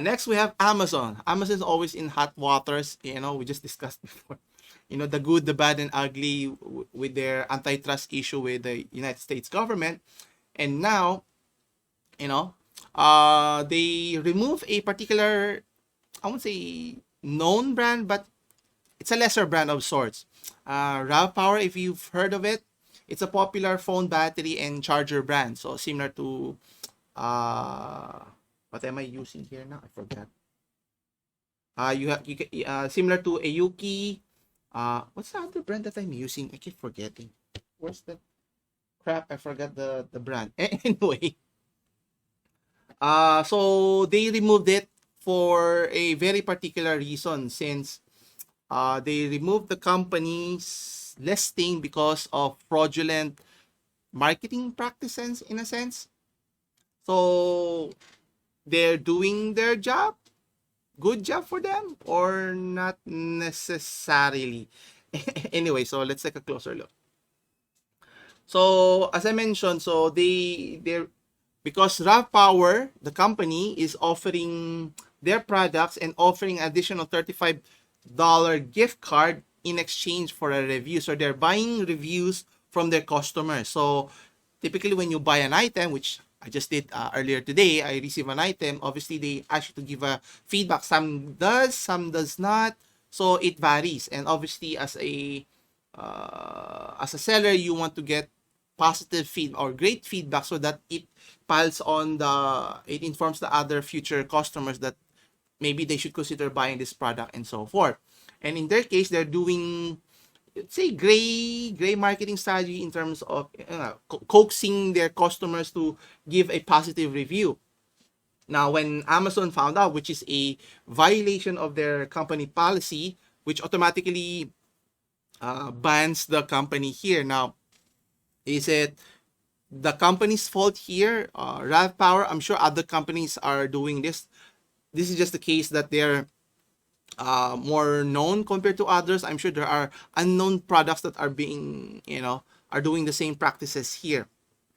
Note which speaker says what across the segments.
Speaker 1: Next, we have Amazon. Amazon is always in hot waters. We just discussed before. The good, the bad, and ugly with their antitrust issue with the United States government. And now, they remove a particular, I won't say known brand, but it's a lesser brand of sorts. RavPower, if you've heard of it, it's a popular phone battery and charger brand. So similar to, uh, what am I using here now? I forgot. Similar to a Yuki. What's the other brand that I'm using? I keep forgetting. Where's the crap? I forgot the brand. Anyway, so they removed it for a very particular reason, since they removed the company's listing because of fraudulent marketing practices, in a sense. So they're doing their job. Good job for them, or not necessarily. Anyway, so let's take a closer look. So as I mentioned, so they're because RavPower, the company, is offering their products and offering additional $35 gift card in exchange for a review. So they're buying reviews from their customers. So typically when you buy an item, which I just did earlier today, I received an item. Obviously, they ask you to give a feedback. Some does, some does not. So it varies. And obviously, as a seller, you want to get positive feedback or great feedback, so that it informs the other future customers that maybe they should consider buying this product and so forth. And in their case, they're doing, let's say, gray marketing strategy in terms of coaxing their customers to give a positive review. Now, when Amazon found out, which is a violation of their company policy, which automatically bans the company here. Now, is it the company's fault here? RavPower, I'm sure other companies are doing this. This is just the case that they're more known compared to others. I'm sure there are unknown products that are being, are doing the same practices here,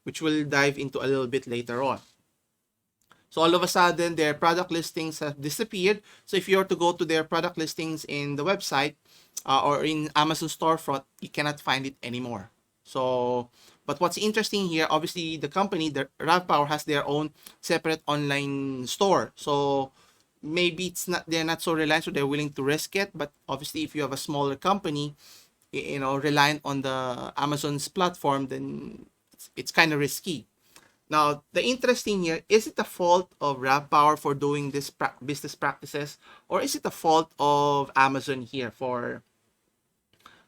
Speaker 1: which we'll dive into a little bit later on. So all of a sudden, their product listings have disappeared. So if you were to go to their product listings in the website or in Amazon storefront, you cannot find it anymore. So, but what's interesting here, obviously the company, the RavPower, has their own separate online store. So maybe they're not so reliant, so they're willing to risk it. But obviously, if you have a smaller company, reliant on the Amazon's platform, then it's kind of risky. Now, the interesting here, is it the fault of RavPower for doing this business practices, or is it the fault of Amazon here for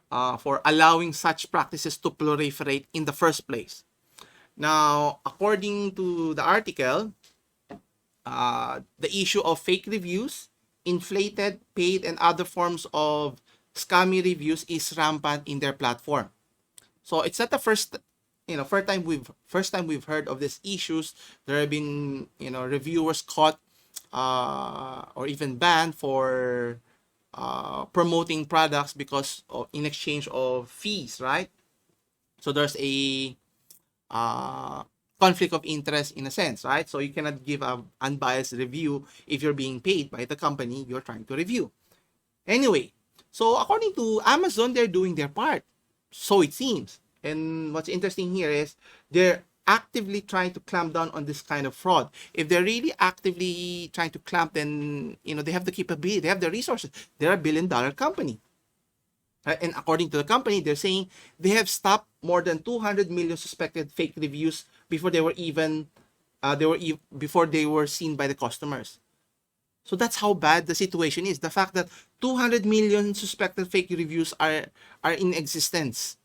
Speaker 1: allowing such practices to proliferate in the first place? Now, according to the article, the issue of fake reviews, inflated, paid, and other forms of scammy reviews is rampant in their platform. So it's not the first time we've heard of these issues. There have been reviewers caught or even banned for promoting products because in exchange of fees, right? So there's a conflict of interest in a sense, right? So you cannot give an unbiased review if you're being paid by the company you're trying to review. Anyway, so according to Amazon, they're doing their part. So it seems. And what's interesting here is they're actively trying to clamp down on this kind of fraud. If they're really actively trying to clamp, then they have the capability, they have the resources. They're a billion-dollar company. And according to the company, they're saying they have stopped more than 200 million suspected fake reviews before they were before they were seen by the customers. So that's how bad the situation is. The fact that 200 million suspected fake reviews are in existence,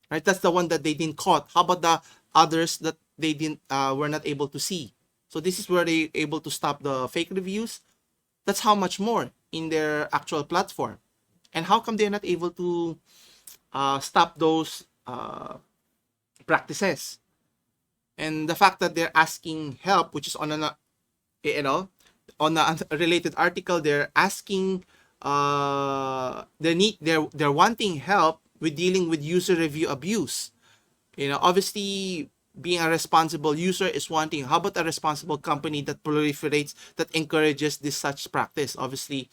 Speaker 1: right? That's the one that they didn't caught. How about the others that they were not able to see? So this is where they able to stop the fake reviews. That's how much more in their actual platform. And how come they're not able to stop those practices? And the fact that they're asking help, which is on a related article, they're asking they're wanting help with dealing with user review abuse. Obviously being a responsible user is one thing. How about a responsible company that proliferates, that encourages this such practice? Obviously,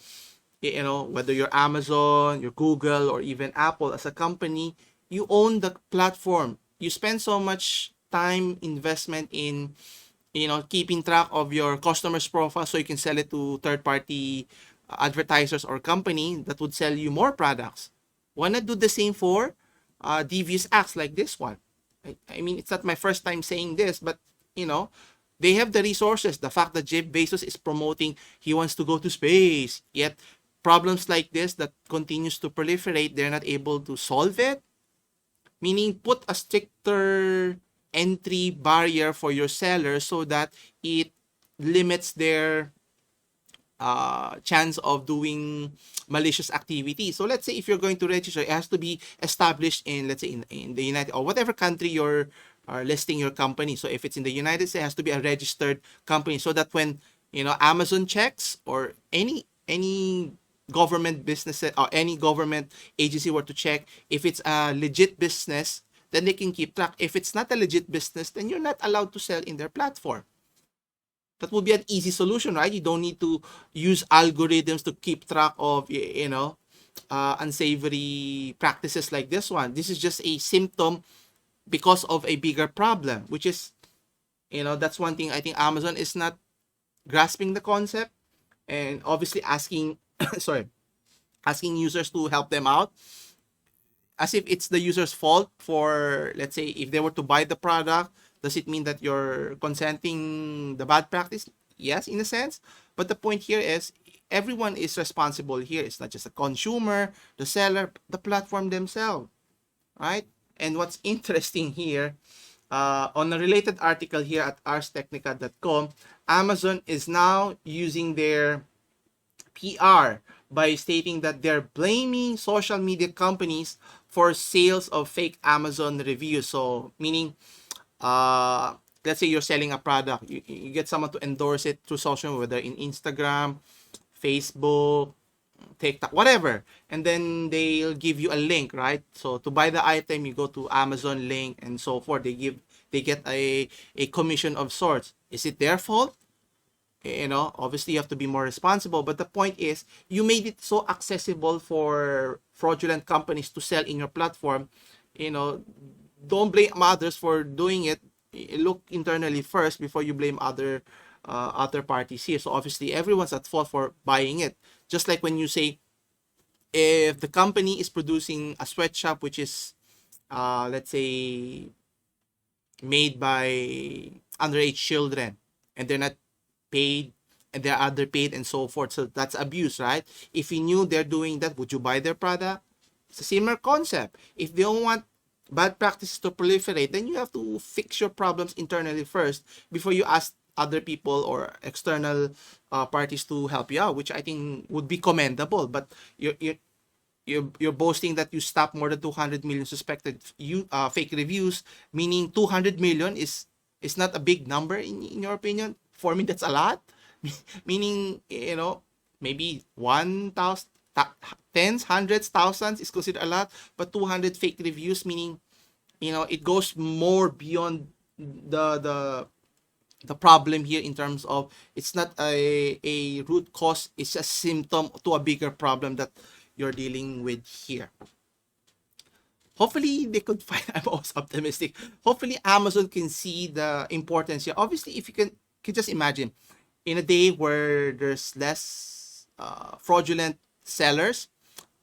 Speaker 1: whether you're Amazon, you're Google, or even Apple as a company, you own the platform. You spend so much time investment in keeping track of your customers profile so you can sell it to third party advertisers or company that would sell you more products. Why not do the same for devious acts like this one? I mean, it's not my first time saying this, but they have the resources. The fact that Jeff Bezos is promoting he wants to go to space, yet problems like this that continues to proliferate, they're not able to solve it. Meaning, put a stricter entry barrier for your sellers so that it limits their chance of doing malicious activity. So let's say if you're going to register, it has to be established in, let's say, in the United or whatever country you're listing your company. So if it's in the United States, it has to be a registered company so that when Amazon checks or any government business or any government agency were to check if it's a legit business, then they can keep track. If it's not a legit business, then you're not allowed to sell in their platform. That would be an easy solution, right? You don't need to use algorithms to keep track of, unsavory practices like this one. This is just a symptom because of a bigger problem, which is, that's one thing I think Amazon is not grasping the concept and obviously asking, asking users to help them out as if it's the user's fault for, let's say, if they were to buy the product. Does it mean that you're consenting the bad practice? Yes, in a sense. But the point here is everyone is responsible here. It's not just the consumer, the seller, the platform themselves, right? And what's interesting here, on a related article here at arstechnica.com, Amazon is now using their PR by stating that they're blaming social media companies for sales of fake Amazon reviews. So, meaning, let's say you're selling a product, you get someone to endorse it through social, whether in Instagram, Facebook, TikTok, whatever, and then they'll give you a link, right? So to buy the item, you go to Amazon link and so forth. They get a commission of sorts. Is it their fault? Obviously you have to be more responsible, but the point is you made it so accessible for fraudulent companies to sell in your platform. Don't blame others for doing it. Look internally first before you blame other parties here. So obviously everyone's at fault for buying it. Just like when you say, if the company is producing a sweatshop which is let's say made by underage children and they're not paid and they're underpaid and so forth, so that's abuse, right? If you knew they're doing that, would you buy their product? It's a similar concept. If they don't want bad practices to proliferate, then you have to fix your problems internally first before you ask other people or external parties to help you out, which I think would be commendable. But you're boasting that you stopped more than 200 million suspected fake reviews, meaning 200 million is not a big number in your opinion. For me, that's a lot. Meaning, maybe 1,000, tens, hundreds, thousands is considered a lot, but 200 fake reviews, meaning, it goes more beyond the problem here in terms of it's not a root cause, it's a symptom to a bigger problem that you're dealing with here. Hopefully they could find, I'm always optimistic. Hopefully Amazon can see the importance here. Obviously, if you can just imagine in a day where there's less fraudulent sellers,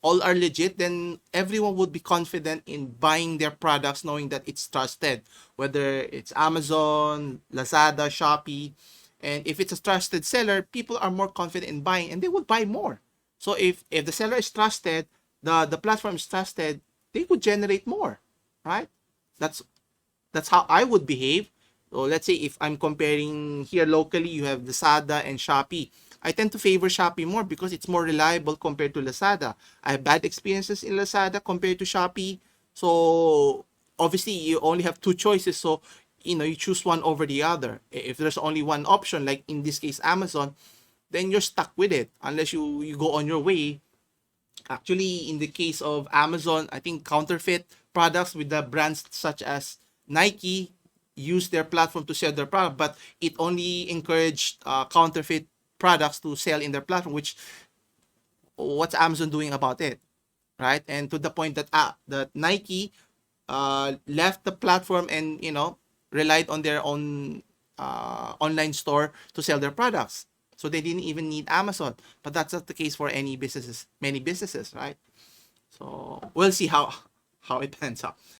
Speaker 1: all are legit, then everyone would be confident in buying their products knowing that it's trusted, whether it's Amazon, Lazada, Shopee. And if it's a trusted seller, people are more confident in buying and they would buy more. So if the seller is trusted, the platform is trusted, they would generate more, right? That's how I would behave. So let's say if I'm comparing here locally, you have Lazada and Shopee. I tend to favor Shopee more because it's more reliable compared to Lazada. I have bad experiences in Lazada compared to Shopee. So obviously you only have two choices. So you choose one over the other. If there's only one option, like in this case Amazon, then you're stuck with it unless you go on your way. Actually, in the case of Amazon, I think counterfeit products with the brands such as Nike, use their platform to sell their product, but it only encouraged counterfeit products to sell in their platform, which what's Amazon doing about it, right? And to the point that that Nike left the platform and relied on their own online store to sell their products. So they didn't even need Amazon. But that's not the case for many businesses, right? So we'll see how it pans out.